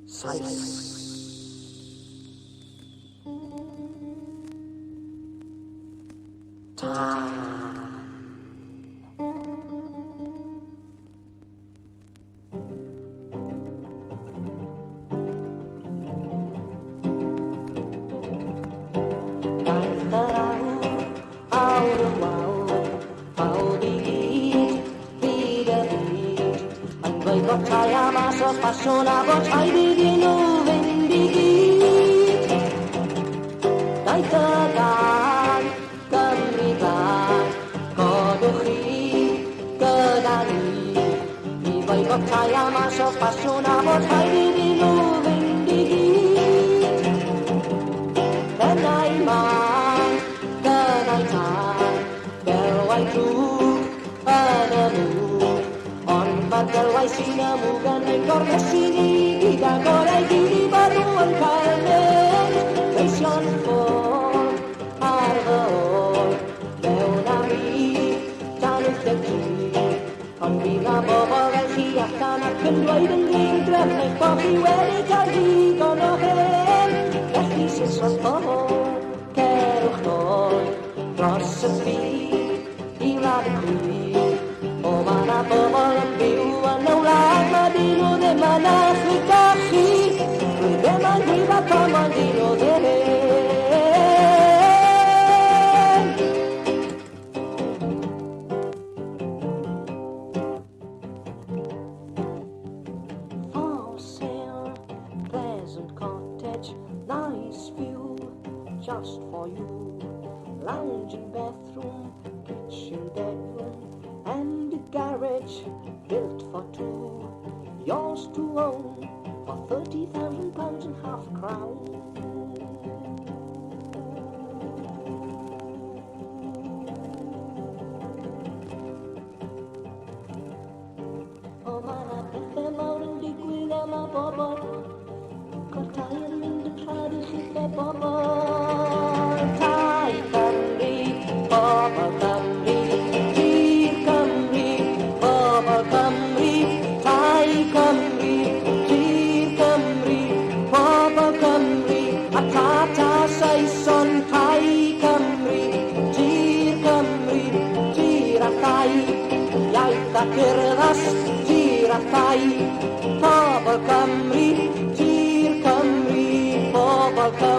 Saya masuk pasona bot ay di nuvendigit Tay tegan kemitan kodohi kedani Ibay bot saya masuk pasona bot ay di nuvendigit Kenai man berway truk anamu Bagai sinamugan ekor kesini Kita golai diri baruan kalmen Passion for harbour Leonami Tanuk teki Pembina bobol dan siap Tanak kendwai dan ringkram Naik kopi weli kali konohen Kaki sesuatu Keruh tol Rosepi Iladikui O mana bobol lâu lang mà đi nô để mà na khi ta khi người để mà đi ba con mà đi nô để For sale, pleasant cottage, nice view, just for you. Lounging bathroom, kitchen, bedroom, and a garage. Built for two, yours to own for £30,000 and half a crown. Oh man, I bet them out and dig with them a bubble. Got tired in the try to hit that bubble. Tie Cymru, bubble Cymru, dear Cymru, bubble Cymru, tie Cymru, dear Cymru, bubble Cymru, a tata saison, tie Cymru, dear Cymru, dear a tie, iaith a cyrdas, dear a tie, bubble Cymru, dear Cymru, bubble Cymru.